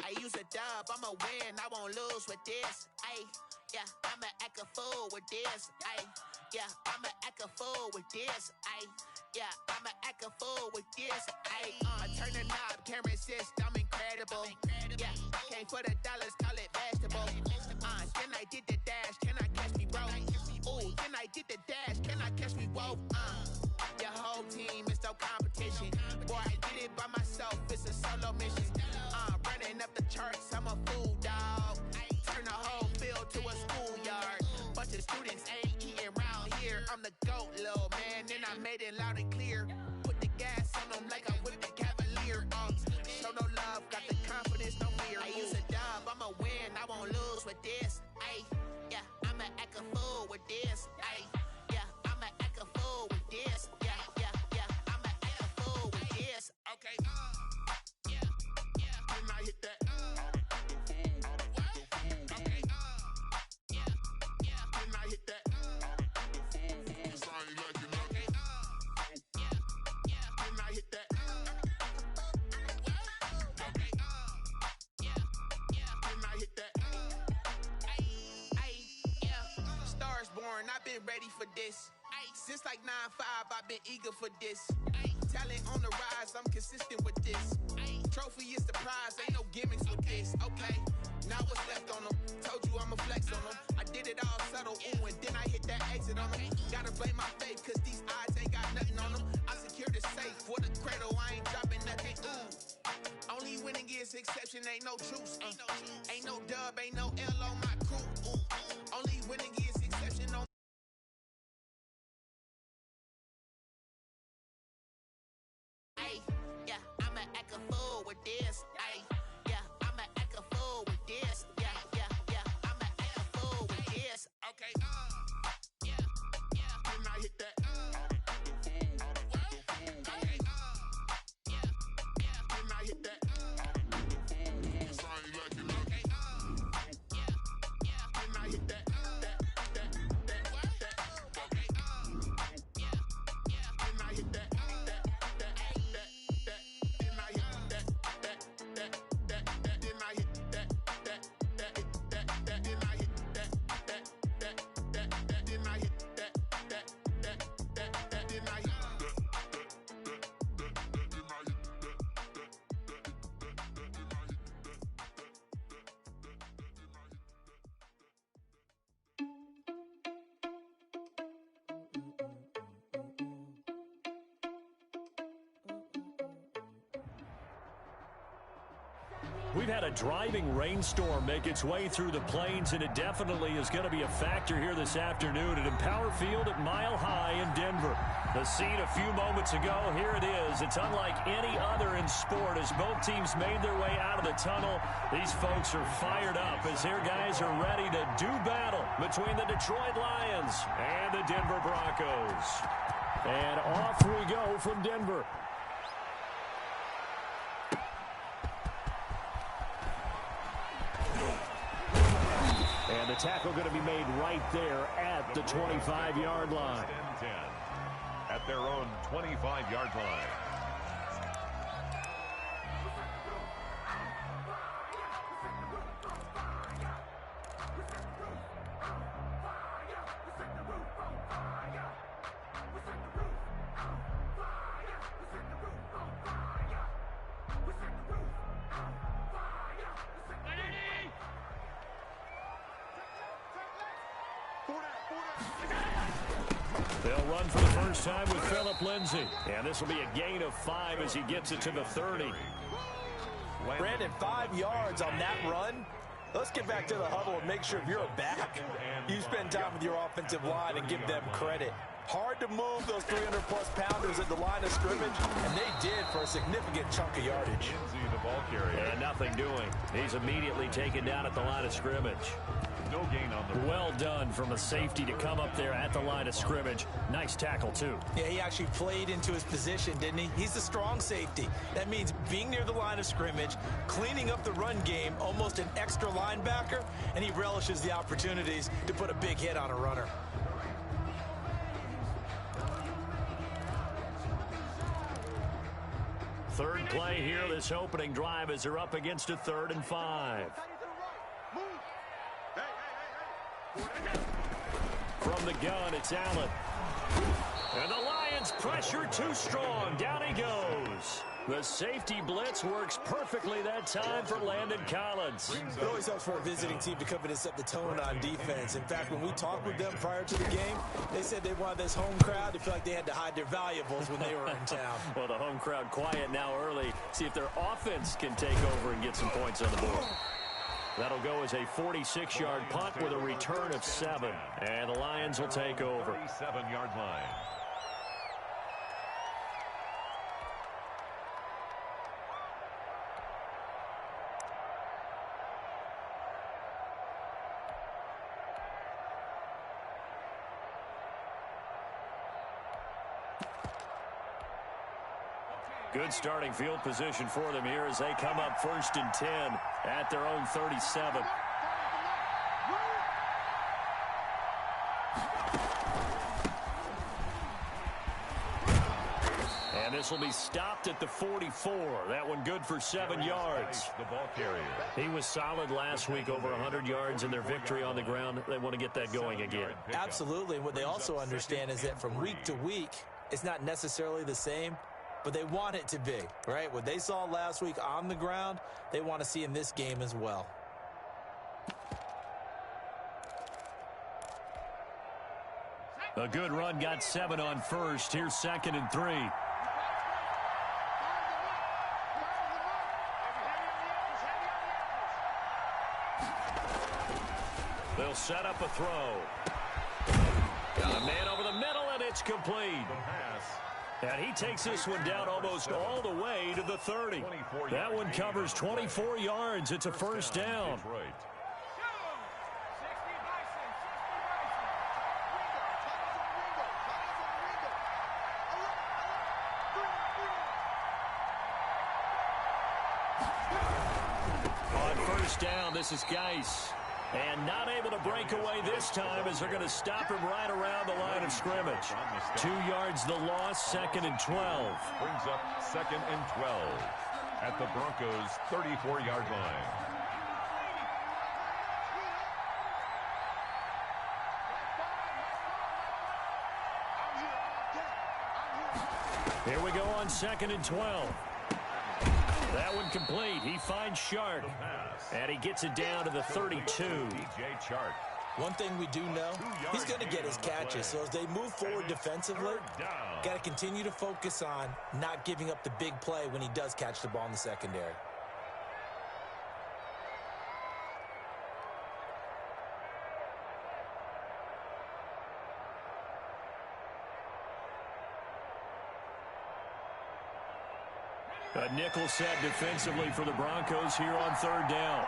I use a dub, I'ma win, I won't lose with this. Ayy, yeah, I'ma act a fool with this. Ayy, yeah, I'ma act a fool with this. Ayy, yeah, I'ma act a fool with this. Ayy, turn the knob, can't resist, I'm incredible. Yeah, came for the dollars, call it vegetable. Then I did the dash, can I catch me, bro? Ooh, then I did the dash, can I catch me, whoa? Your whole team is no competition. Boy, I did it by myself, it's a solo mission. Running up the charts, I'm a fool, dog. Turn the whole field to a schoolyard. Bunch of students ain't eating round here. I'm the GOAT, little man, and I made it loud and clear. Put the gas on them like I whipped the Cavalier. Show no love, got the confidence, no fear. I use a dub, I'ma win, I won't lose with this. Ayy, yeah, I'ma act a fool with this. Ayy, yeah, I'ma act a fool with this. Yeah, yeah, yeah, I'ma act a fool with this. Okay, yeah, yeah, when I hit that, okay, yeah, yeah, when I hit that, it's I ain't like it, okay, yeah, yeah, when I hit that, okay, yeah, yeah, when I hit that, ayy, yeah, stars born, I've been ready for this. Since like 9-5, I've been eager for this. Talent on the rise, I'm consistent with this. Trophy is the prize, ain't no gimmicks with this. Okay, now what's left on them? Told you I'ma flex on them. I did it all subtle, ooh, and then I hit that exit on them. Gotta blame my faith, cause these odds ain't got nothing on them. I secured the safe for the cradle, I ain't dropping nothing, ooh. Only winning is exception, ain't no truce. Ain't no dub, ain't no L on my crew, ooh. Only winning is exception on. Ayy, yeah, I'ma act a fool with this. Ayy, yeah, I'ma act a fool with this. Yeah, yeah, yeah, I'ma act a fool with this. Okay, yeah, yeah, when I hit that, okay, yeah, yeah, when I hit that, it's I ain't like it, okay, yeah, yeah, when I hit that, okay, yeah, yeah, when I hit that. We've had a driving rainstorm make its way through the plains, and it definitely is going to be a factor here this afternoon at Empower Field at Mile High in Denver. The scene a few moments ago, here it is. It's unlike any other in sport as both teams made their way out of the tunnel. These folks are fired up as their guys are ready to do battle between the Detroit Lions and the Denver Broncos. And off we go from Denver. And the tackle going to be made right there at the 25-yard line. 10 at their own 25-yard line. They'll run for the first time with Phillip Lindsay. And this will be a gain of 5 as he gets it to the 30. Brandon, 5 yards on that run. Let's get back to the huddle and make sure if you're a back, you spend time with your offensive line and give them credit. Hard to move those 300-plus pounders at the line of scrimmage, and they did for a significant chunk of yardage. The ball carrier. And nothing doing. He's immediately taken down at the line of scrimmage. No gain on the well done from a safety to come up there at the line of scrimmage. Nice tackle, too. Yeah, he actually played into his position, didn't he? He's a strong safety. That means being near the line of scrimmage, cleaning up the run game, almost an extra linebacker, and he relishes the opportunities to put a big hit on a runner. Third play here, this opening drive, as they're up against a 3rd and 5. From the gun, it's Allen. And the Lions pressure too strong. Down he goes. The safety blitz works perfectly that time for Landon Collins. It always helps for a visiting team to come in and set the tone on defense. In fact, when we talked with them prior to the game, they said they wanted this home crowd to feel like they had to hide their valuables when they were in town. Well, the home crowd quiet now early. See if their offense can take over and get some points on the board. That'll go as a 46-yard punt with a return of 7. And the Lions will take over. 37-yard line. Good starting field position for them here as they come up 1st and 10 at their own 37. And this will be stopped at the 44. That one good for 7 yards. The ball carrier. He was solid last week, over 100 yards in their victory on the ground. They want to get that going again. Absolutely. What they also understand is that from week to week, it's not necessarily the same, but they want it to be, right? What they saw last week on the ground, they want to see in this game as well. A good run, got 7 on first. Here's 2nd and 3. They'll set up a throw. Got a man over the middle, and it's complete. And he takes this one down almost all the way to the 30. That one covers 24 yards. It's a first down. On first down, this is Geis. And not able to break away this time as they're going to stop him right around the line of scrimmage. 2 yards the loss, 2nd and 12. Brings up 2nd and 12 at the Broncos' 34-yard line. Here we go on 2nd and 12. That one complete. He finds Shark. And he gets it down to the 32. One thing we do know, he's going to get his catches. So as they move forward defensively, got to continue to focus on not giving up the big play when he does catch the ball in the secondary. A nickel set defensively for the Broncos here on 3rd down.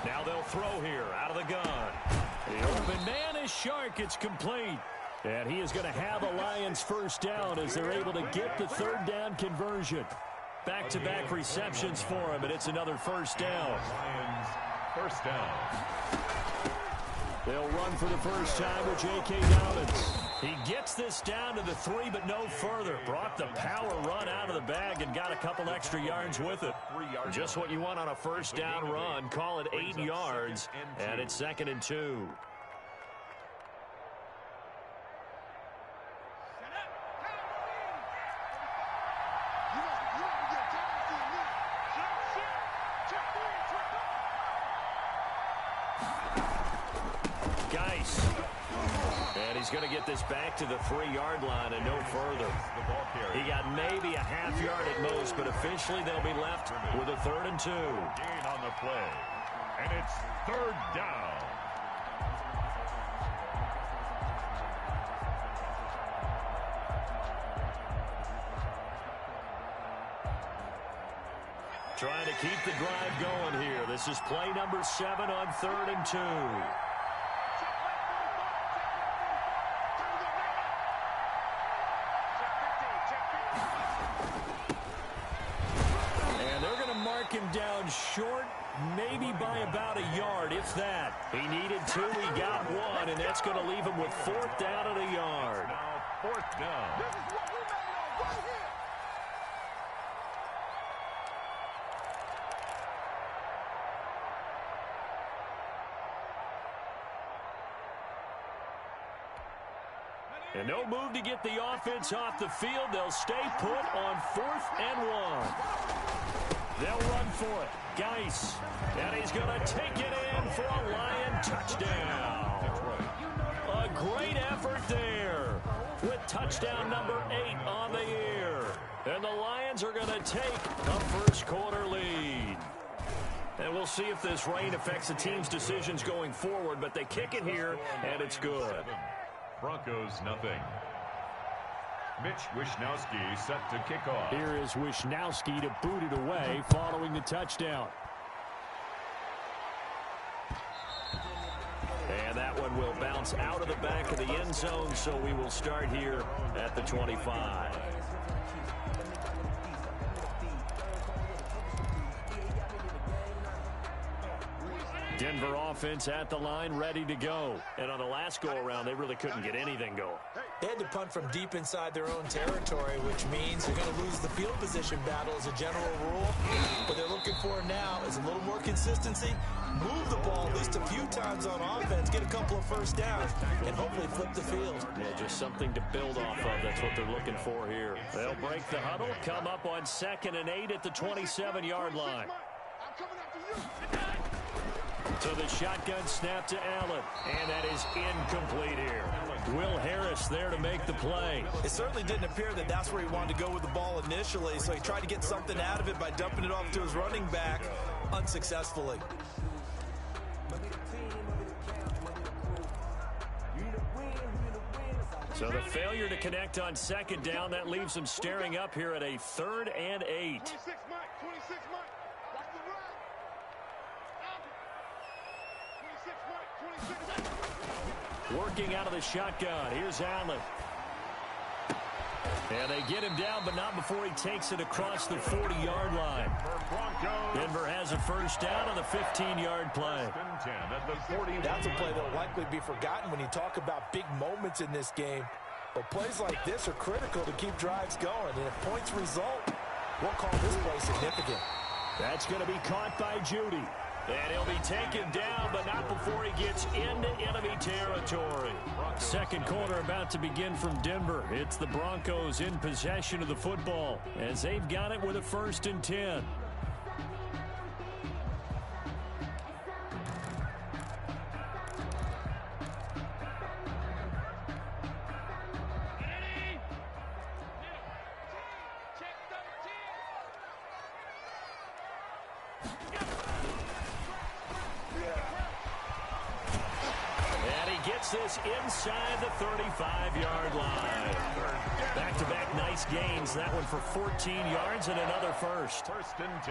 Now they'll throw here out of the gun. The open man is Shark. It's complete. And he is going to have a Lions first down as they're able to get the 3rd down conversion. Back-to-back receptions for him, and it's another first down. Lions first down. They'll run for the first time with J.K. Dobbins. He gets this down to the 3, but no further. Brought the power run out of the bag and got a couple extra yards with it. Just what you want on a first down run. Call it 8 yards, and it's 2nd and 2. And he's going to get this back to the 3-yard line and no further. He got maybe a half yard at most, but officially they'll be left with a 3rd and 2. Gain on the play. And it's 3rd down. Trying to keep the drive going here. This is play number 7 on 3rd and 2. And they're going to mark him down short maybe by about a yard, if that. He needed 2, he got 1, and that's going to leave him with 4th down and a yard. Now 4th down. This is what we made on right here. And no move to get the offense off the field. They'll stay put on 4th and 1. They'll run for it. Geis. And he's going to take it in for a Lion touchdown. A great effort there with touchdown number 8 on the year. And the Lions are going to take a first-quarter lead. And we'll see if this rain affects the team's decisions going forward, but they kick it here, and it's good. Broncos nothing. Mitch Wishnowsky set to kick off. Here is Wishnowsky to boot it away following the touchdown. And that one will bounce out of the back of the end zone, so we will start here at the 25. Denver offense at the line, ready to go. And on the last go-around, they really couldn't get anything going. They had to punt from deep inside their own territory, which means they're going to lose the field position battle as a general rule. What they're looking for now is a little more consistency, move the ball at least a few times on offense, get a couple of first downs, and hopefully flip the field. Yeah, just something to build off of. That's what they're looking for here. They'll break the huddle, come up on 2nd and 8 at the 27-yard line. So the shotgun snap to Allen, and that is incomplete here. Will Harris there to make the play. It certainly didn't appear that that's where he wanted to go with the ball initially, so he tried to get something out of it by dumping it off to his running back unsuccessfully. So the failure to connect on 2nd down, that leaves them staring up here at a 3rd and 8. 26, Mike. 26, Mike. Watch the run. 26, Mike. 26, Mike. Working out of the shotgun. Here's Allen. And they get him down, but not before he takes it across the 40-yard line. Denver has a first down on the 15-yard play. That's a play that will likely be forgotten when you talk about big moments in this game. But plays like this are critical to keep drives going. And if points result, we'll call this play significant. That's going to be caught by Judy. And he'll be taken down, but not before he gets into enemy territory. Second quarter about to begin from Denver. It's the Broncos in possession of the football as they've got it with a 1st and 10. This inside the 35-yard line. Back-to-back nice gains. That one for 14 yards and another first.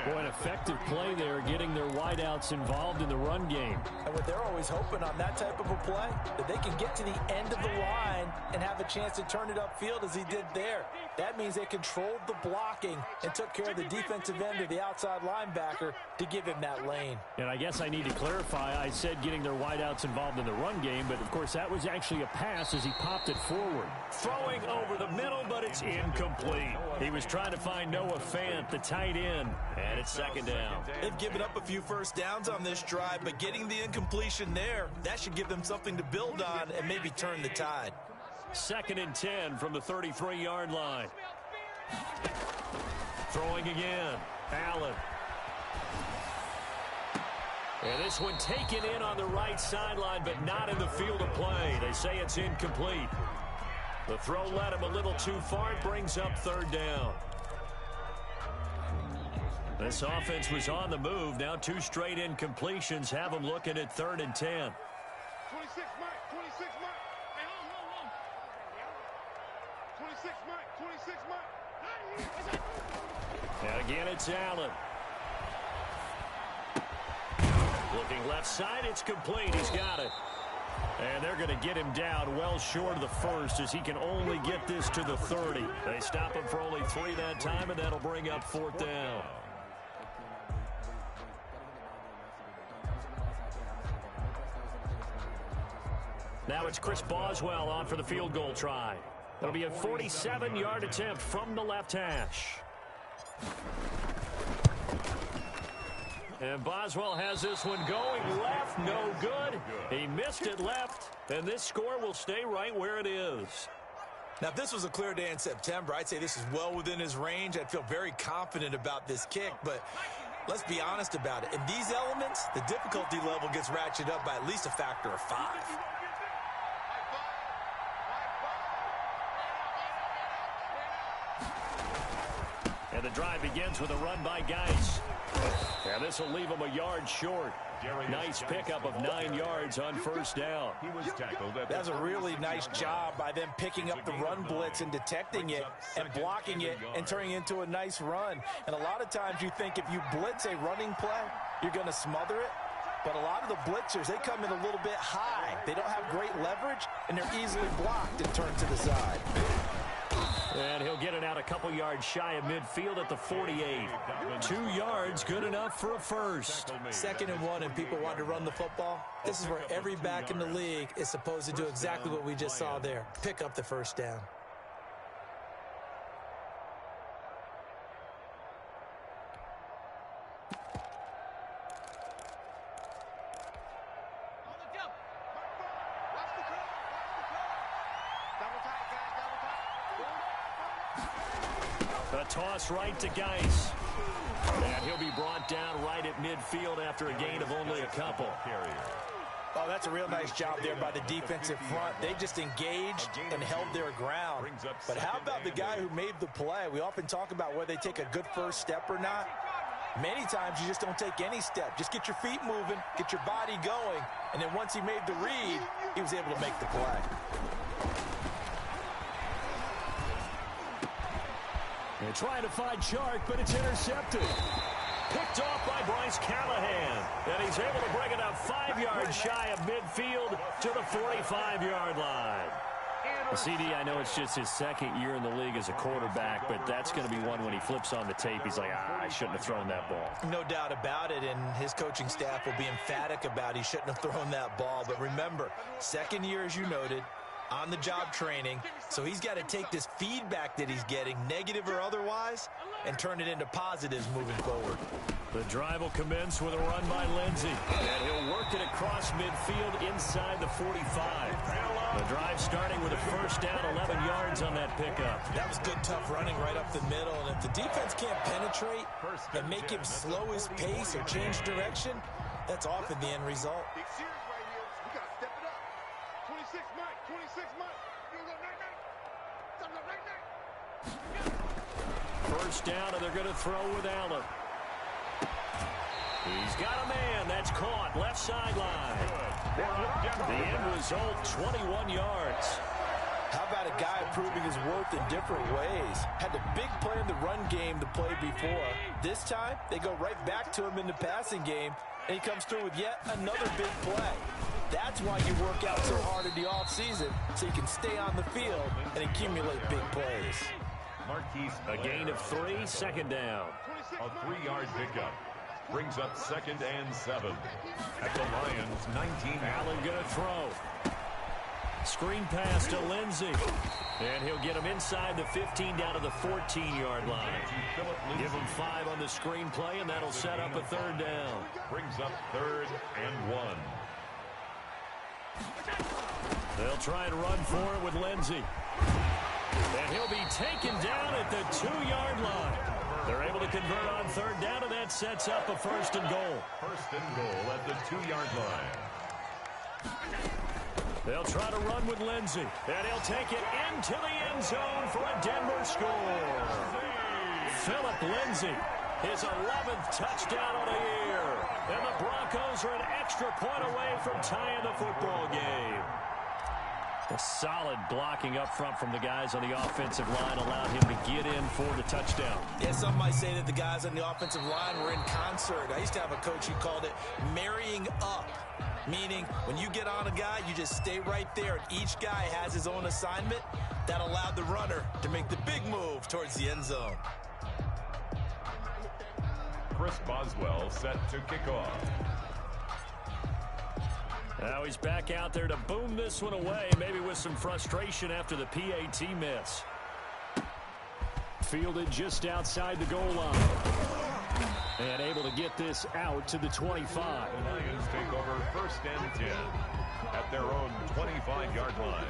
Boy, an effective play there, getting their wideouts involved in the run game. And what they're always hoping on that type of a play, that they can get to the end of the line and have a chance to turn it upfield as he did there. That means they controlled the blocking and took care of the defensive end or the outside linebacker to give him that lane. And I guess I need to clarify, I said getting their wideouts involved in the run game, but of course that was actually a pass as he popped it forward. Throwing over the middle, but it's incomplete. He was trying to find Noah Fant, the tight end, and it's 2nd down. They've given up a few first downs on this drive, but getting the incompletion there, that should give them something to build on and maybe turn the tide. 2nd and 10 from the 33-yard line. Throwing again. Allen. And this one taken in on the right sideline, but not in the field of play. They say it's incomplete. The throw led him a little too far. It brings up 3rd down. This offense was on the move. Now 2 straight incompletions have them looking at 3rd and 10. 26, Mike. 26, Mike. Hey, hold. 26, Mike. 26, Mike. And again, it's Allen. Looking left side, it's complete. He's got it. And they're going to get him down well short of the 1st as he can only get this to the 30. They stop him for only 3 that time, and that'll bring up 4th down. Now it's Chris Boswell on for the field goal try. It'll be a 47-yard attempt from the left hash. And Boswell has this one going left, no good. He missed it left, and this score will stay right where it is. Now, if this was a clear day in September, I'd say this is well within his range. I'd feel very confident about this kick, but let's be honest about it. In these elements, the difficulty level gets ratcheted up by at least a factor of 5. And the drive begins with a run by Geis. And this will leave him a yard short. Nice pickup of 9 yards on first down. He was tackled at That's a really nice job by them picking up the run blitz and detecting it and blocking it and turning it into a nice run. And a lot of times you think if you blitz a running play, you're going to smother it. But a lot of the blitzers, they come in a little bit high. They don't have great leverage, and they're easily blocked and turned to the side. And he'll get it out a couple yards shy of midfield at the 48. 2 yards, good enough for a first. 2nd and 1, and people want to run the football. This is where every back in the league is supposed to do exactly what we just saw there. Pick up the first down. A toss right to Geis. And he'll be brought down right at midfield after a gain of only a couple. Oh, that's a real nice job there by the defensive front. They just engaged and held their ground. But how about the guy who made the play? We often talk about whether they take a good first step or not. Many times you just don't take any step. Just get your feet moving, get your body going, and then once he made the read, he was able to make the play. They're trying to find Shark, but it's intercepted. Picked off by Bryce Callahan. And he's able to bring it up 5 yards shy of midfield to the 45-yard line. CD, I know it's just his 2nd year in the league as a quarterback, but that's going to be one when he flips on the tape. He's like, I shouldn't have thrown that ball. No doubt about it, and his coaching staff will be emphatic about he shouldn't have thrown that ball. But remember, 2nd year, as you noted, on-the-job training, so he's got to take this feedback that he's getting, negative or otherwise, and turn it into positives moving forward. The drive will commence with a run by Lindsey, and he'll work it across midfield inside the 45. The drive starting with a first down, 11 yards on that pickup. That was good, tough running right up the middle, and if the defense can't penetrate and make him slow his pace or change direction, that's often the end result. Big series right here. We got to step it up. 26 Mike, 26 Mike. First down, and they're going to throw with Allen. He's got a man. That's caught. Left sideline. The end result, 21 yards. How about a guy proving his worth in different ways? Had the big play in the run game to play before. This time, they go right back to him in the passing game, and he comes through with yet another big play. That's why you work out so hard in the offseason, so you can stay on the field and accumulate big plays. A gain of 3, 2nd down. A 3-yard pickup brings up 2nd and 7 at the Lions' 19. Allen going to throw. Screen pass to Lindsey. And he'll get him inside the 15 down to the 14-yard line. Give him 5 on the screen play, and that'll set up a 3rd down. Brings up 3rd and 1. They'll try and run for it with Lindsey. And he'll be taken down at the 2-yard line. They're able to convert on 3rd down, and that sets up a 1st and goal. 1st and goal at the 2-yard line. They'll try to run with Lindsey. And he'll take it into the end zone for a Denver score. Philip Lindsey, his 11th touchdown of the year. And the Broncos are an extra point away from tying the football game. A solid blocking up front from the guys on the offensive line allowed him to get in for the touchdown. Yeah, some might say that the guys on the offensive line were in concert. I used to have a coach who called it marrying up, meaning when you get on a guy, you just stay right there, and each guy has his own assignment. That allowed the runner to make the big move towards the end zone. Chris Boswell set to kick off. Now he's back out there to boom this one away, maybe with some frustration after the PAT miss. Fielded just outside the goal line. And able to get this out to the 25. The Lions take over 1st and 10 at their own 25-yard line.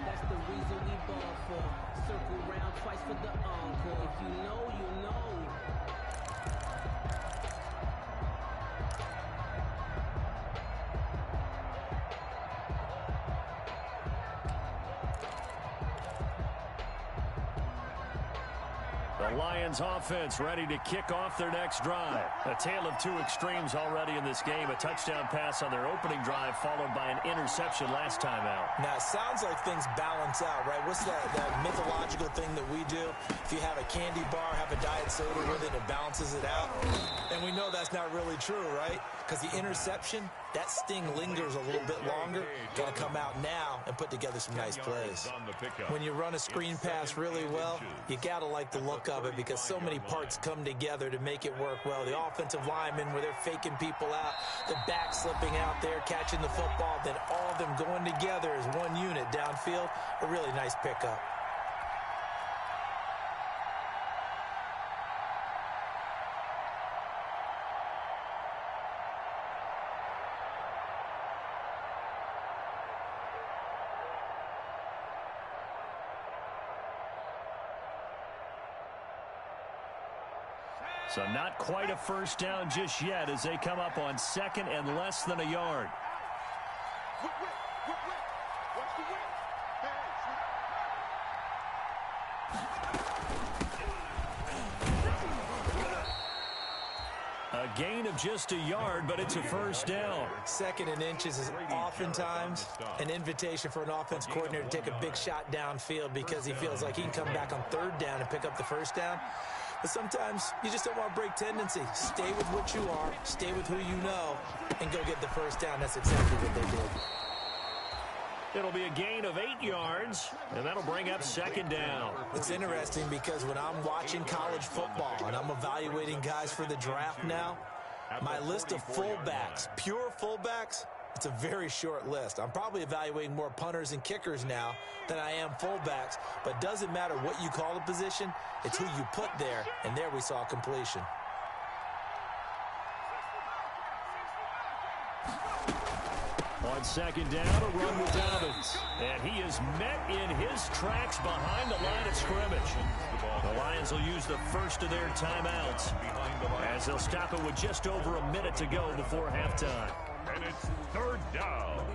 That's the reason we ball for. Circle round twice for the encore. If you know, you know. The Lions offense ready to kick off their next drive. A tale of two extremes already in this game. A touchdown pass on their opening drive followed by an interception last time out. Now, it sounds like things balance out, right? What's that mythological thing that we do? If you have a candy bar, have a diet soda with it, it balances it out. And we know that's not really true, right? Because the interception, that sting lingers a little bit longer. Got to come out now and put together some nice plays. When you run a screen pass really well, you got to like the look of it because so many parts come together to make it work well. The offensive linemen, where they're faking people out, the back slipping out there, catching the football, then all of them going together as one unit downfield. A really nice pickup. So not quite a first down just yet as they come up on 2nd and less than a yard. A gain of just a yard, but it's a first down. 2nd and inches is oftentimes an invitation for an offense coordinator to take a big shot downfield because he feels like he can come back on 3rd down and pick up the first down. But sometimes you just don't want to break tendency. Stay with what you are, stay with who you know, and go get the first down. That's exactly what they did. It'll be a gain of 8 yards, and that'll bring up 2nd down. It's interesting because when I'm watching college football and I'm evaluating guys for the draft now, my list of fullbacks, pure fullbacks, it's a very short list. I'm probably evaluating more punters and kickers now than I am fullbacks, but it doesn't matter what you call the position, it's who you put there, and there we saw completion. On 2nd down, a run with Dobbins. And he is met in his tracks behind the line of scrimmage. The Lions will use the first of their timeouts as they'll stop it with just over a minute to go before halftime. And it's 3rd down.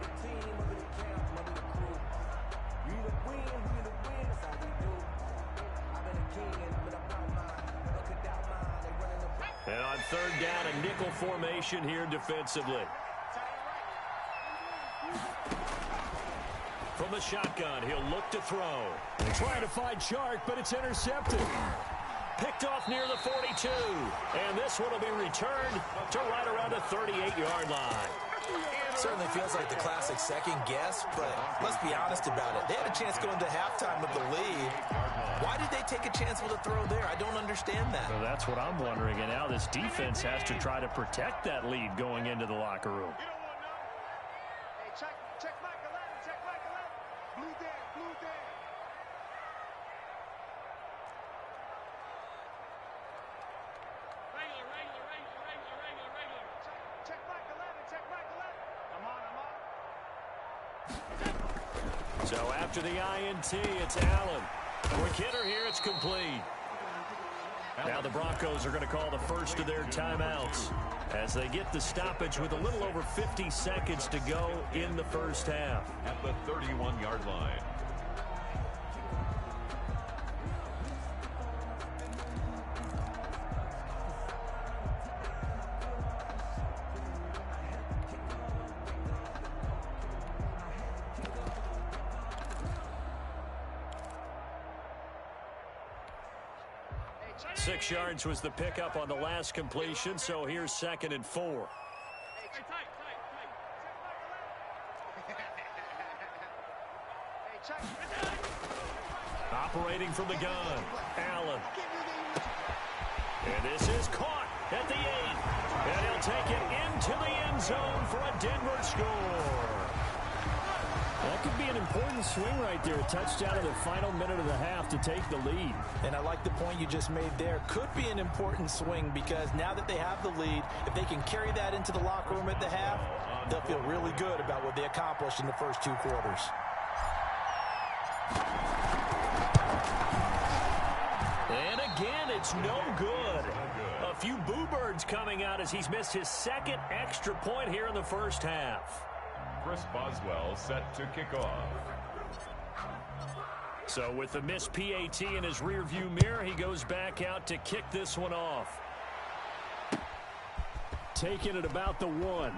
And on 3rd down, a nickel formation here defensively. From the shotgun, he'll look to throw. Trying to find Chark, but it's intercepted. Picked off near the 42. And this one will be returned to right around the 38-yard line. Certainly feels like the classic second guess, but let's be honest about it. They had a chance going to halftime with the lead. Why did they take a chance with a throw there? I don't understand that. Well, that's what I'm wondering. And now this defense has to try to protect that lead going into the locker room. Check Mike 11, check Mike 11. Blue Dan, blue Dan. Regular. Check Mike 11, check Mike 11. I'm on. So after the INT, it's Allen. Quick hitter here, it's complete. Now the Broncos are going to call the first of their timeouts as they get the stoppage with a little over 50 seconds to go in the first half. At the 31-yard line. Hey, 6 yards was the pickup on the last completion, so here's 2nd and 4. Operating from the gun, Allen. And this is caught. at the 8. And he'll take it into the end zone for a Denver score. That could be an important swing right there. A touchdown in the final minute of the half to take the lead. And I like the point you just made there. Could be an important swing because now that they have the lead, if they can carry that into the locker room at the half, they'll feel really good about what they accomplished in the first 2 quarters. And again, it's no good. A few boo birds coming out as he's missed his second extra point here in the first half. Chris Boswell set to kick off. So with the missed PAT in his rearview mirror, he goes back out to kick this one off. Taking it about the 1.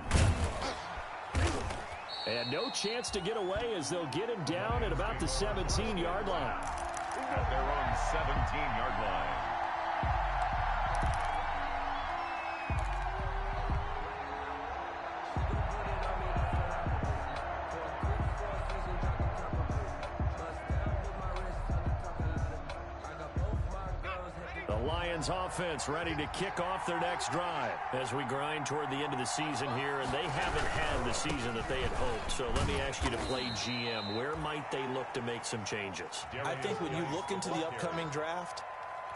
And no chance to get away as they'll get him down at about the 17-yard line. At their own 17-yard line. Offense ready to kick off their next drive as we grind toward the end of the season here, and they haven't had the season that they had hoped. So let me ask you to play GM. Where might they look to make some changes? I think when you look into the upcoming draft,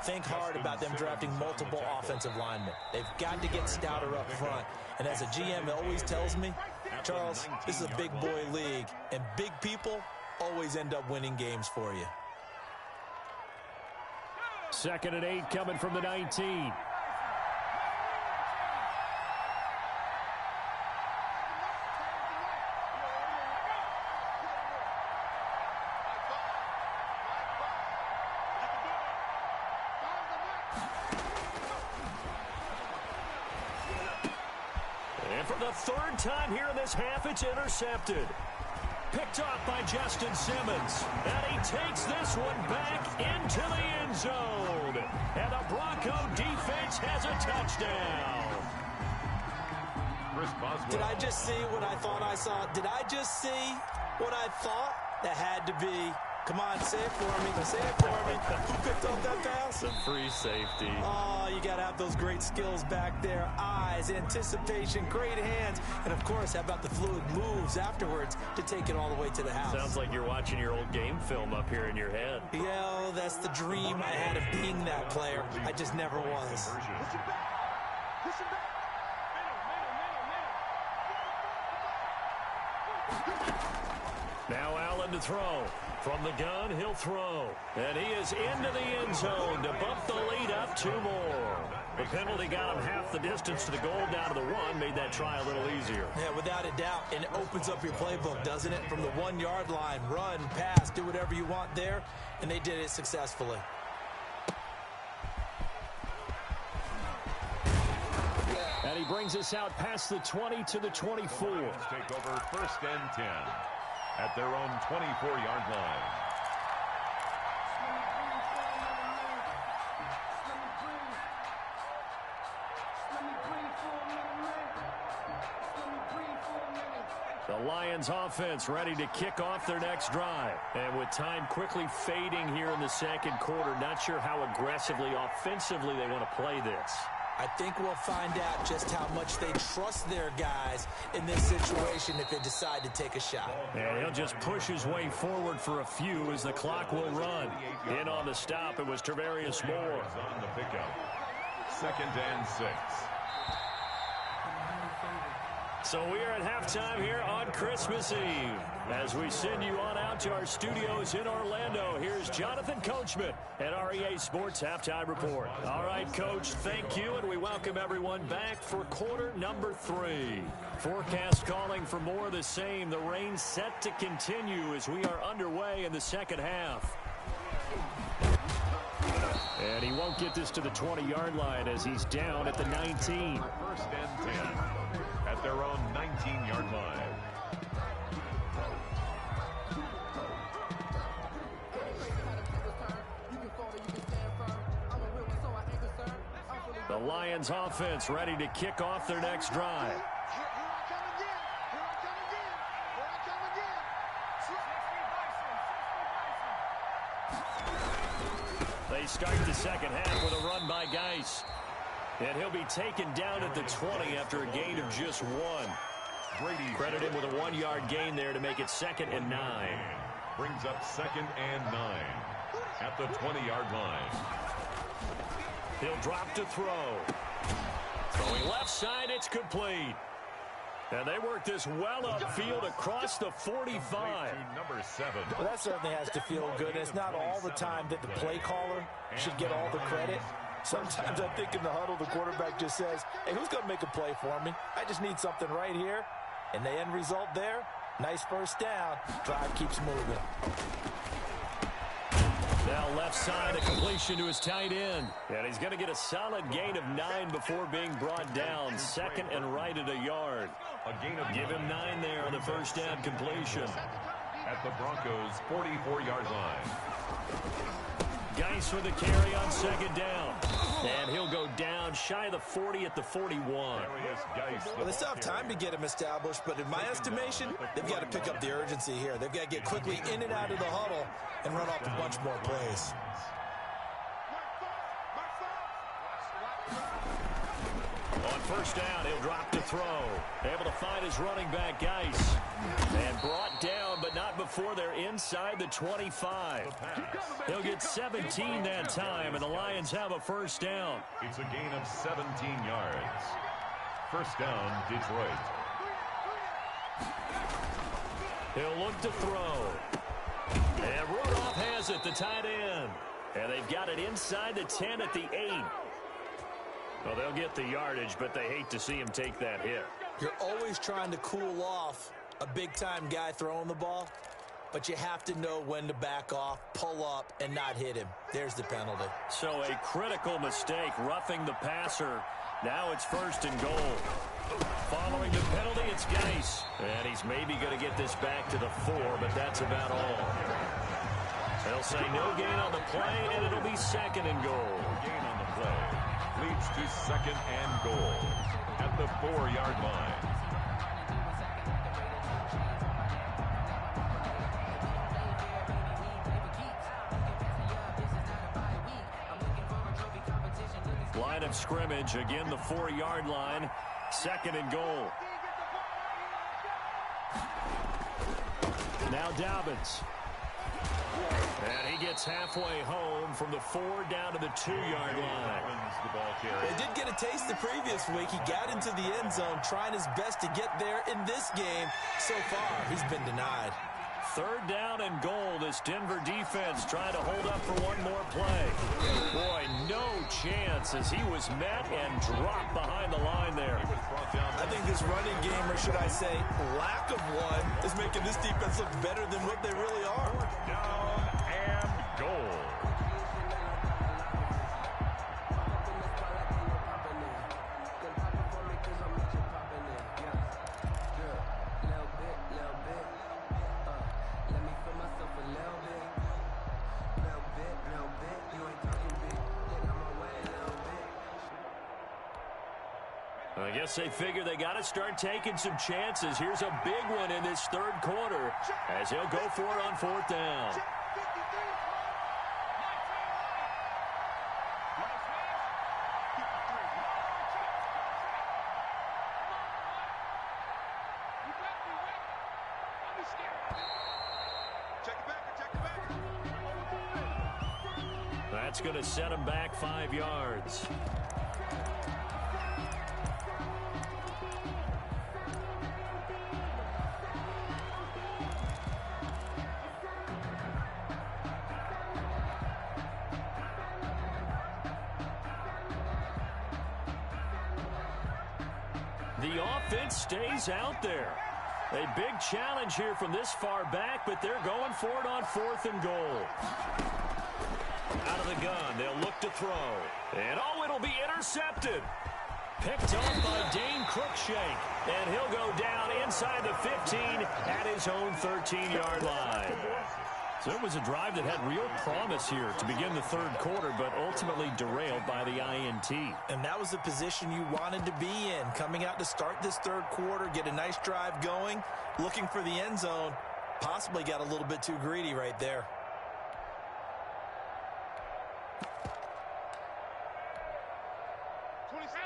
think hard about them drafting multiple offensive linemen. They've got to get stouter up front. And as a GM always tells me, Charles, this is a big boy league, and big people always end up winning games for you. 2nd and 8 coming from the 19. And for the 3rd time here in this half, it's intercepted. Picked off by Justin Simmons. And he takes this one back into the end zone. And the Bronco defense has a touchdown. Chris Boswell. Did I just see what I thought I saw? Did I just see what I thought? That had to be. Come on, say it for me. Say it for me. Who picked up that pass? The free safety. Oh, you got to have those great skills back there. Eyes, anticipation, great hands. And, of course, how about the fluid moves afterwards to take it all the way to the house? Sounds like you're watching your old game film up here in your head. Yeah, that's the dream I had of being that player. I just never was. Push him back. Push him back. Now Allen to throw. From the gun, he'll throw. And he is into the end zone to bump the lead up 2 more. The penalty got him half the distance to the goal down to the 1, made that try a little easier. Yeah, without a doubt. And it opens up your playbook, doesn't it? From the 1-yard line, run, pass, do whatever you want there. And they did it successfully. And he brings us out past the 20 to the 24. Take over 1st and 10 at their own 24-yard line. The Lions offense ready to kick off their next drive. And with time quickly fading here in the 2nd quarter, not sure how aggressively, offensively they want to play this. I think we'll find out just how much they trust their guys in this situation if they decide to take a shot. And he'll just push his way forward for a few as the clock will run. In on the stop, it was Tarvarius Moore. On the pickup. 2nd and 6. So we are at halftime here on Christmas Eve. As we send you on out to our studios in Orlando, here's Jonathan Coachman at REA Sports Halftime Report. All right, Coach, thank you, and we welcome everyone back for quarter number 3. Forecast calling for more of the same. The rain set to continue as we are underway in the 2nd half. And he won't get this to the 20-yard line as he's down at the 19. 1st and 10 at their own 19-yard line. The Lions offense ready to kick off their next drive. They start the 2nd half with a run by Geis. And he'll be taken down at the 20 after a gain of just 1. Credited with a 1-yard gain there to make it 2nd and 9. Brings up 2nd and 9 at the 20-yard line. He'll drop to throw. Throwing left side, it's complete. And they work this well upfield across the 45. Number 7. Well, that certainly has to feel good. It's not all the time that the play caller should get all the credit. Sometimes I think in the huddle, the quarterback just says, hey, who's going to make a play for me? I just need something right here. And the end result there, nice first down. Drive keeps moving. Now left side, a completion to his tight end. And he's going to get a solid gain of 9 before being brought down. 2nd and right at a yard. Give him 9 there on the first down completion. At the Broncos' 44-yard line. Geis with the carry on 2nd down. And he'll go down shy of the 40 at the 41. Well, they still have time to get him established, but in my estimation, they've got to pick up the urgency here. They've got to get quickly in and out of the huddle and run off a bunch more plays. On first down, he'll drop to throw. Able to find his running back, Geis. And brought down, but not before they're inside the 25. He'll get 17 that time, and the Lions have a first down. It's a gain of 17 yards. First down, Detroit. He'll look to throw. And Rudolph has it, the tight end. And they've got it inside the 10 at the 8. Well, they'll get the yardage, but they hate to see him take that hit. You're always trying to cool off a big-time guy throwing the ball, but you have to know when to back off, pull up, and not hit him. There's the penalty. So a critical mistake, roughing the passer. Now it's 1st and goal. Following the penalty, it's Geis. And he's maybe going to get this back to the 4, but that's about all. They'll say no gain on the play, and it'll be 2nd and goal. Gain on the play leads to 2nd and goal at the 4-yard line. Line of scrimmage, again the 4-yard line, 2nd and goal. Now Dobbins. And he gets halfway home from the 4 down to the 2-yard line. He did get a taste the previous week. He got into the end zone trying his best to get there in this game. So far, he's been denied. 3rd down and goal. This Denver defense trying to hold up for one more play. Boy, no chance as he was met and dropped behind the line there. I think this running game, or should I say lack of one, is making this defense look better than what they really are. Down and goal. I guess they figure they got to start taking some chances. Here's a big one in this 3rd quarter as he'll go for it on 4th down. That's going to set him back 5 yards. The offense stays out there. A big challenge here from this far back, but they're going for it on 4th and goal. Out of the gun, they'll look to throw. And oh, it'll be intercepted. Picked up by Dane Cruikshank. And he'll go down inside the 15 at his own 13-yard line. So it was a drive that had real promise here to begin the 3rd quarter, but ultimately derailed by the INT. And that was the position you wanted to be in. Coming out to start this 3rd quarter, get a nice drive going, looking for the end zone. Possibly got a little bit too greedy right there.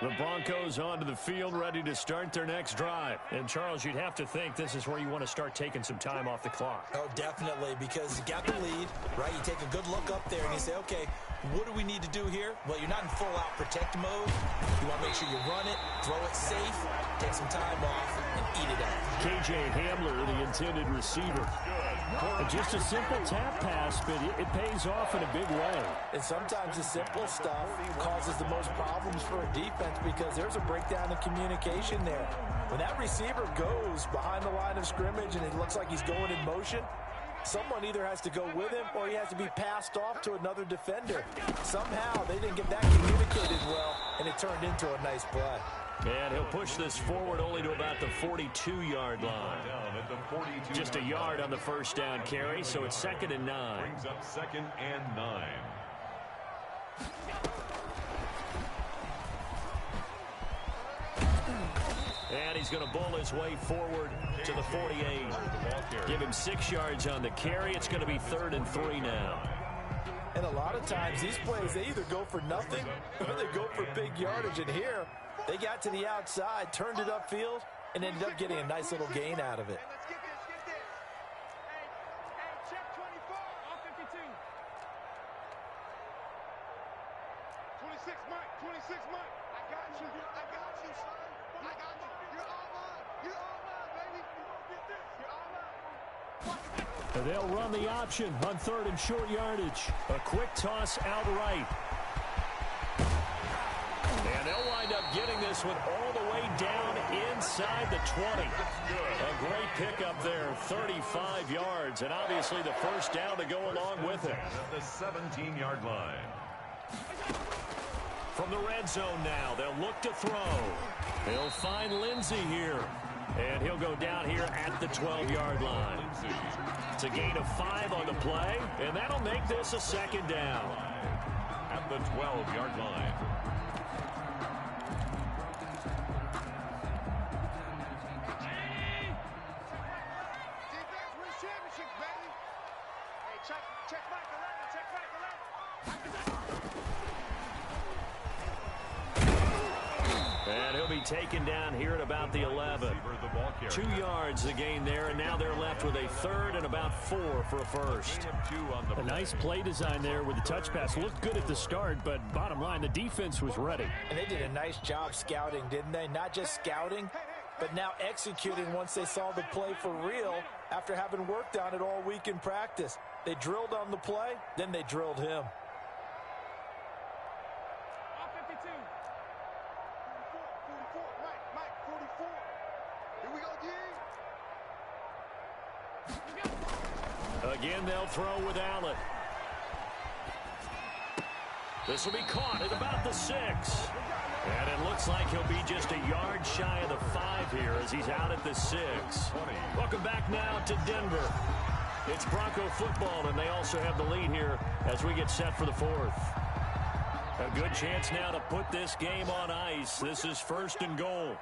The Broncos onto the field, ready to start their next drive. And, Charles, you'd have to think this is where you want to start taking some time off the clock. Oh, definitely, because you got the lead, right? You take a good look up there and you say, okay, what do we need to do here? Well, you're not in full-out protect mode. You want to make sure you run it, throw it safe, take some time off, and eat it up. K.J. Hamler, the intended receiver. Just a simple tap pass, but it pays off in a big way. And sometimes the simple stuff causes the most problems for a defense because there's a breakdown in communication there. When that receiver goes behind the line of scrimmage and it looks like he's going in motion, someone either has to go with him or he has to be passed off to another defender. Somehow they didn't get that communicated well, and it turned into a nice play. And he'll push this forward only to about the 42-yard line. Just a yard on the first down carry, so it's 2nd and 9. Brings up 2nd and 9. And he's going to bull his way forward to the 48. Give him 6 yards on the carry. It's going to be 3rd and 3 now. And a lot of times these plays, they either go for nothing or they go for big yardage. And here, they got to the outside, turned it upfield, and ended up getting a nice little gain out of it. They'll run the option on 3rd and short yardage. A quick toss out right. And they'll wind up getting this one all the way down inside the 20. A great pickup there, 35 yards, and obviously the first down to go along with it. At the 17-yard line. From the red zone now, they'll look to throw. They'll find Lindsey here. And he'll go down here at the 12-yard line. It's a gain of 5 on the play, and that'll make this a 2nd down. At the 12-yard line. And he'll be taken down here at about the 11. 2 yards the gain there, and now they're left with a 3rd and about 4 for a first. A nice play design there with the touch pass. Looked good at the start, but bottom line, the defense was ready. And they did a nice job scouting, didn't they? Not just scouting, but now executing once they saw the play for real after having worked on it all week in practice. They drilled on the play, then they drilled him. Again, they'll throw with Allen. This will be caught at about the 6. And it looks like he'll be just a yard shy of the 5 here as he's out at the 6. Welcome back now to Denver. It's Bronco football, and they also have the lead here as we get set for the 4th. A good chance now to put this game on ice. This is 1st and goal.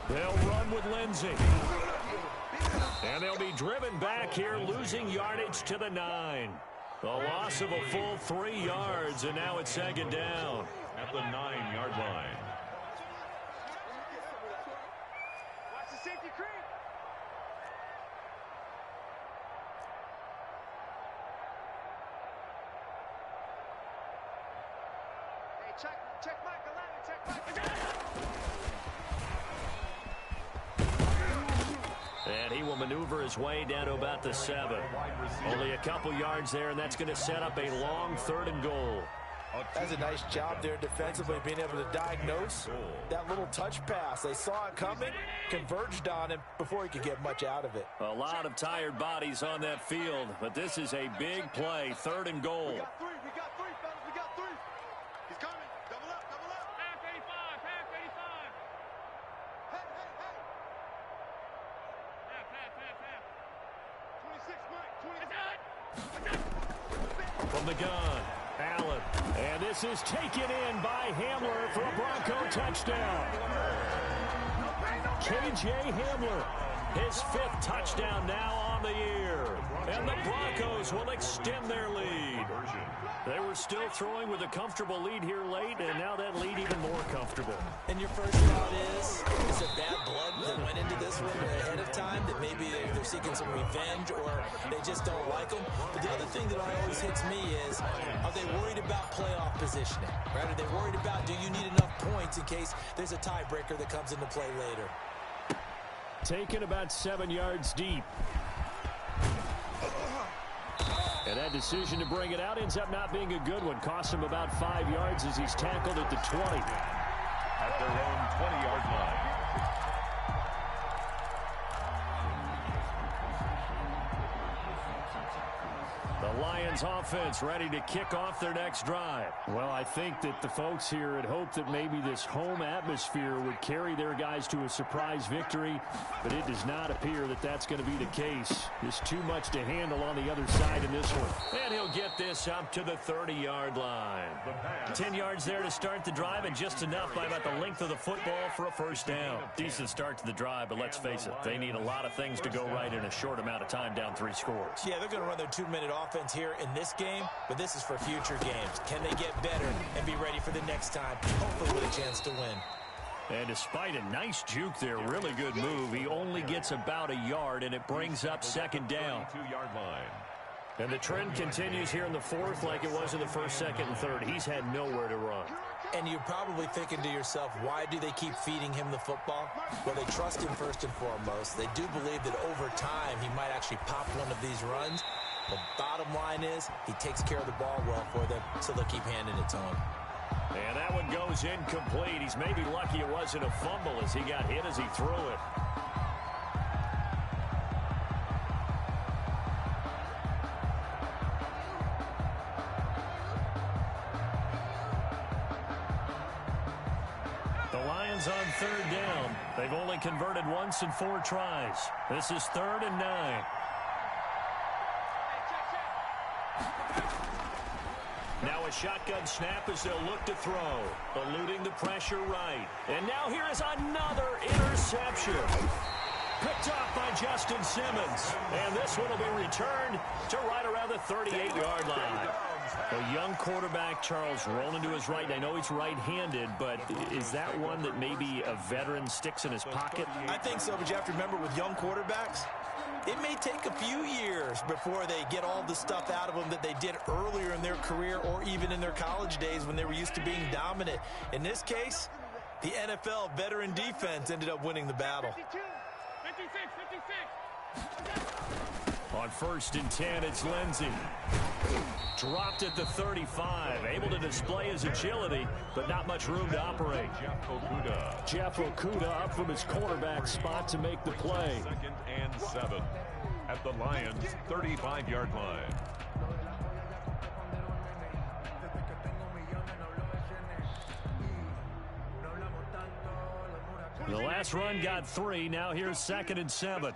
They'll run with Lindsey. And they'll be driven back here, losing yardage to the 9. A loss of a full 3 yards, and now it's 2nd down. At the 9-yard line. Watch the safety creep. Hey, check Mike, 11, check Mike. And he will maneuver his way down to about the 7. Only a couple yards there, and that's going to set up a long 3rd and goal. That's a nice job there defensively, being able to diagnose that little touch pass. They saw it coming, converged on him before he could get much out of it. A lot of tired bodies on that field, but this is a big play, 3rd and goal. We got 3, fellas, we got 3. He's coming. Double up. Half 85. Half. 26, Mike, 26. From the gun, Allen. And this is taken in by Hamler for a Bronco touchdown. K.J. Hamler, his 5th touchdown now on the year. And the Broncos will extend their lead. They were Denver still throwing with a comfortable lead here late, and now that lead even more comfortable. And your first thought is there bad blood that went into this one ahead of time, that maybe they're seeking some revenge or they just don't like them? But the other thing that always hits me is, are they worried about playoff positioning? Right? Are they worried about, do you need enough points in case there's a tiebreaker that comes into play later? Taken about 7 yards deep. And that decision to bring it out ends up not being a good one. Costs him about 5 yards as he's tackled at the 20. At their own 20-yard line. The Lions offense ready to kick off their next drive. Well, I think that the folks here had hoped that maybe this home atmosphere would carry their guys to a surprise victory, but it does not appear that that's going to be the case. There's too much to handle on the other side in this one. And he'll get this up to the 30-yard line. 10 yards there to start the drive, and just enough by about the length of the football for a first down. Decent start to the drive, but let's face it, they need a lot of things to go right in a short amount of time, down 3 scores. Yeah, they're going to run their 2-minute offense here in this game, but this is for future games. Can they get better and be ready for the next time, hopefully with a chance to win? And despite a nice juke there, really good move, he only gets about a yard, and it brings up second down. 2-yard line. And the trend continues here in the fourth like it was in the first, second, and third. He's had nowhere to run. And you're probably thinking to yourself, why do they keep feeding him the football? Well, they trust him first and foremost. They do believe that over time he might actually pop one of these runs. The bottom line is he takes care of the ball well for them, so they'll keep handing it to him. And that one goes incomplete. He's maybe lucky it wasn't a fumble as he got hit as he threw it. The Lions on third down. They've only converted once in 4 tries. This is 3rd and 9. Now a shotgun snap as they'll look to throw. Eluding the pressure right. And now here is another interception. Picked off by Justin Simmons. And this one will be returned to right around the 38-yard line. A young quarterback, Charles, rolling to his right. I know he's right-handed, but is that one that maybe a veteran sticks in his pocket? I think so, but you have to remember with young quarterbacks, it may take a few years before they get all the stuff out of them that they did earlier in their career or even in their college days when they were used to being dominant. In this case, the NFL veteran defense ended up winning the battle. 56. On 1st and 10, it's Lindsey. Dropped at the 35. Able to display his agility, but not much room to operate. Jeff Okudah up from his cornerback spot to make the play. 2nd and 7 at the Lions' 35-yard line. The last run got 3. Now here's 2nd and 7.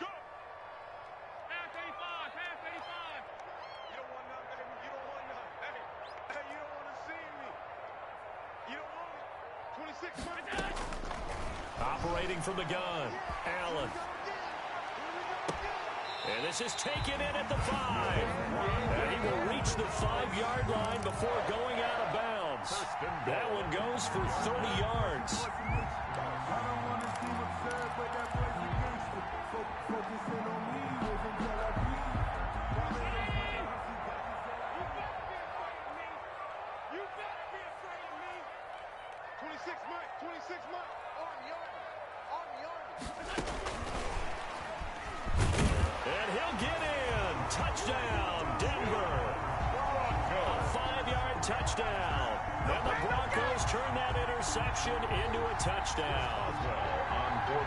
Operating from the gun, Allen. And this is taken in at the 5. And he will reach the 5-yard line before going out of bounds. That one goes for 30 yards. And he'll get in. Touchdown, Denver. A 5-yard touchdown. And the Broncos turn that interception into a touchdown.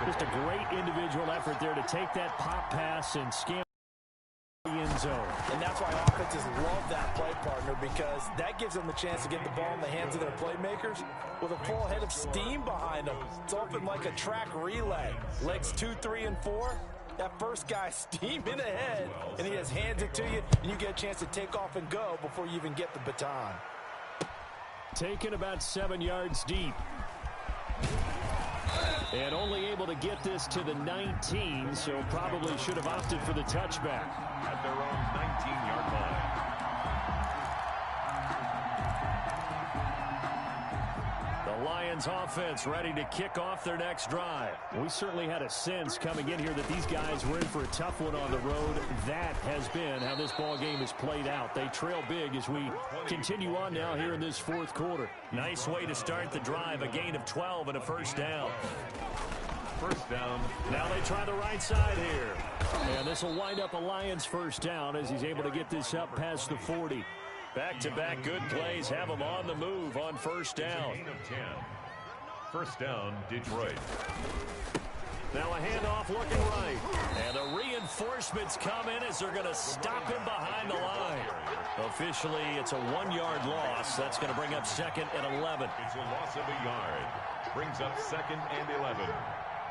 Just a great individual effort there to take that pop pass and scan the end zone. And that's why offenses love that play partner, because that gives them the chance to get the ball in the hands of their playmakers with a full head of steam behind them. It's often like a track relay. Legs 2, 3, and 4. That first guy steaming ahead, and he just hands it to you, and you get a chance to take off and go before you even get the baton. Taken about 7 yards deep. And only able to get this to the 19, so probably should have opted for the touchback. At their own 19-yard line. Lions offense ready to kick off their next drive. We certainly had a sense coming in here that these guys were in for a tough one on the road. That has been how this ball game has played out. They trail big as we continue on now here in this fourth quarter. Nice way to start the drive. A gain of 12 and a first down. First down. Now they try the right side here. And this will wind up a Lions first down as he's able to get this up past the 40. Back-to-back good plays have them on the move on first down. Gain of 10. First down, Detroit. Now a handoff looking right. And the reinforcements come in as they're going to stop him behind the line. Officially, it's a 1-yard loss. That's going to bring up second and 11. It's a loss of a yard. Brings up second and 11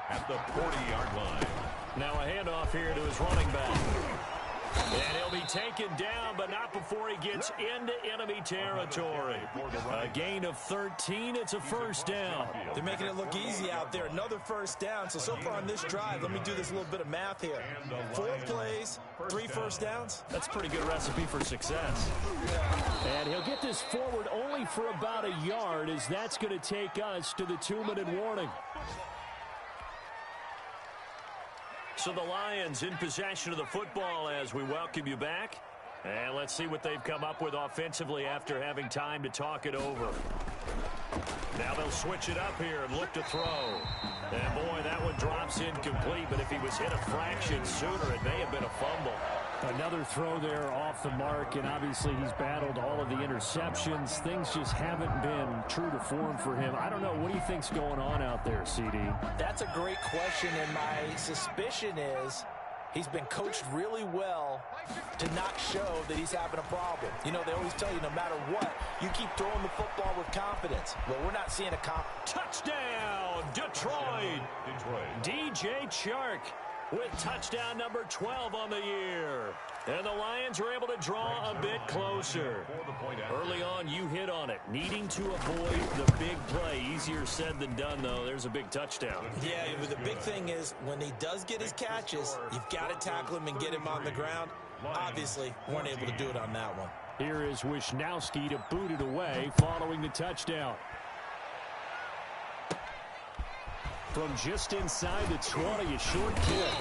at the 40-yard line. Now a handoff here to his running back. And he'll be taken down, but not before he gets into enemy territory. A gain of 13. It's a first down. They're making it look easy out there. Another first down. So far on this drive, let me do this little bit of math here. 4 plays, 3 first downs. That's a pretty good recipe for success. And he'll get this forward only for about a yard, as that's going to take us to the 2-minute warning. So the Lions in possession of the football as we welcome you back. And let's see what they've come up with offensively after having time to talk it over. Now they'll switch it up here and look to throw. And boy, that one drops incomplete, but if he was hit a fraction sooner, it may have been a fumble. Another throw there off the mark, and obviously he's battled all of the interceptions. Things just haven't been true to form for him. I don't know. What do you think's going on out there, CD? That's a great question, and my suspicion is he's been coached really well to not show that he's having a problem. You know, they always tell you no matter what, you keep throwing the football with confidence. Well, we're not seeing a touchdown, Detroit. DJ Chark with touchdown number 12 on the year. And the Lions are able to draw a bit closer. Early on, you hit on it. Needing to avoid the big play. Easier said than done, though. There's a big touchdown. Yeah, the big thing is when he does get his catches, you've got to tackle him and get him on the ground. Obviously, weren't able to do it on that one. Here is Wisnowski to boot it away following the touchdown. From just inside the 20, a short kick.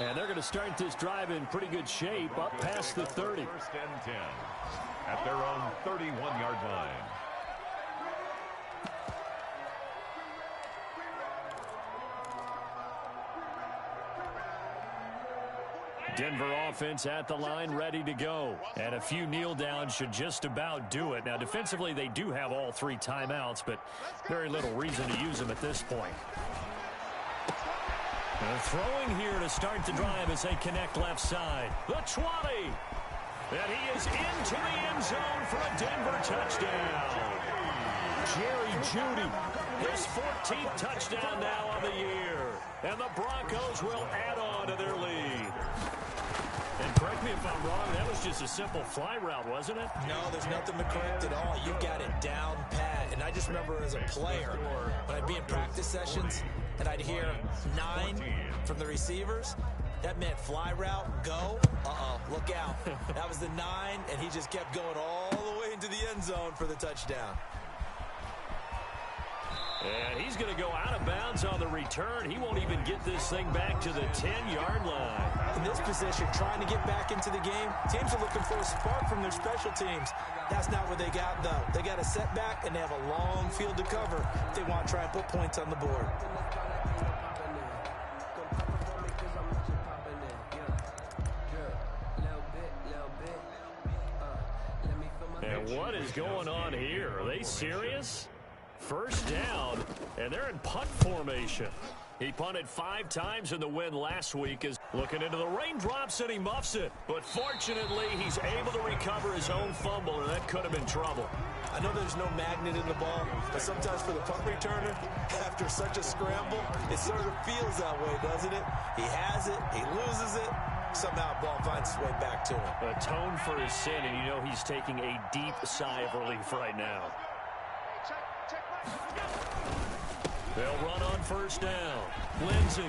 And they're going to start this drive in pretty good shape up past the 30. First and 10 at their own 31-yard line. Denver offense at the line, ready to go. And a few kneel downs should just about do it. Now, defensively, they do have all 3 timeouts, but very little reason to use them at this point. And throwing here to start the drive as they connect left side. The 20. And he is into the end zone for a Denver touchdown. Jerry Jeudy, his 14th touchdown now of the year. And the Broncos will add on to their lead. And correct me if I'm wrong, that was just a simple fly route, wasn't it? No, there's nothing to correct at all. You got it down pat. And I just remember as a player, when I'd be in practice sessions, and I'd hear 9 from the receivers, that meant fly route, go, look out. That was the 9, and he just kept going all the way into the end zone for the touchdown. And he's going to go out of bounds on the return. He won't even get this thing back to the 10-yard line. In this position, trying to get back into the game, teams are looking for a spark from their special teams. That's not what they got, though. They got a setback, and they have a long field to cover if they want to try and put points on the board. And what is going on here? Are they serious? First down, and they're in punt formation. He punted 5 times in the win last week. Is looking into the raindrops, and he muffs it. But fortunately, he's able to recover his own fumble, or that could have been trouble. I know there's no magnet in the ball, but sometimes for the punt returner, after such a scramble, it sort of feels that way, doesn't it? He has it, he loses it, somehow the ball finds its way back to him. Atone for his sin, and you know he's taking a deep sigh of relief right now. They'll run on first down. Lindsey.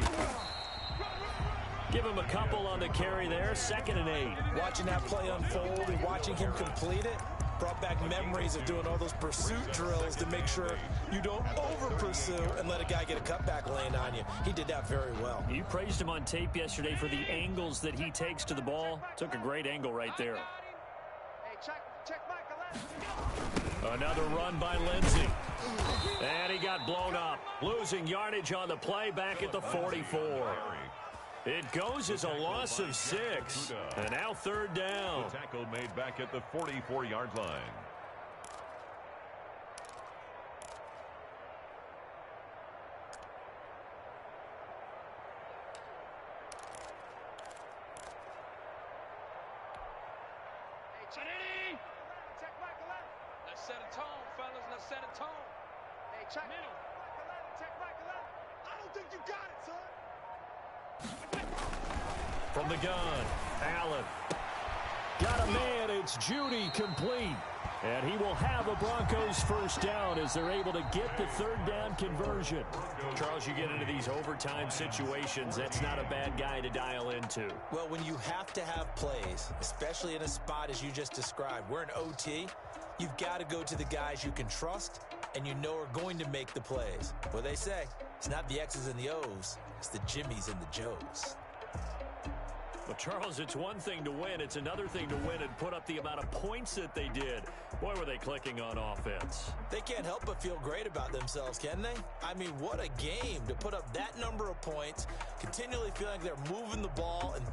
Give him a couple on the carry there. 2nd and 8. Watching that play unfold and watching him complete it, Brought back memories of doing all those pursuit drills to make sure you don't over-pursue and let a guy get a cutback land on you. He did that very well. You praised him on tape yesterday for the angles that he takes to the ball. Took a great angle right there. Another run by Lindsey. And he got blown up. Losing yardage on the play back at the 44. It goes as a loss of 6. And now third down. The tackle made back at the 44-yard line. Let's set a tone, fellas. Let's set a tone. Hey, check. Middle. Check right to left. I don't think you got it, son. From the gun, Allen. Got a man. It's Judy, complete. And he will have a Broncos first down as they're able to get the third down conversion. Charles, you get into these overtime situations, that's not a bad guy to dial into. Well, when you have to have plays, especially in a spot as you just described, we're in OT, you've got to go to the guys you can trust and you know are going to make the plays. What they say, it's not the X's and the O's, it's the Jimmies and the Joes. But, Charles, it's one thing to win. It's another thing to win and put up the amount of points that they did. Boy, were they clicking on offense. They can't help but feel great about themselves, can they? I mean, what a game to put up that number of points, continually feeling like they're moving the ball and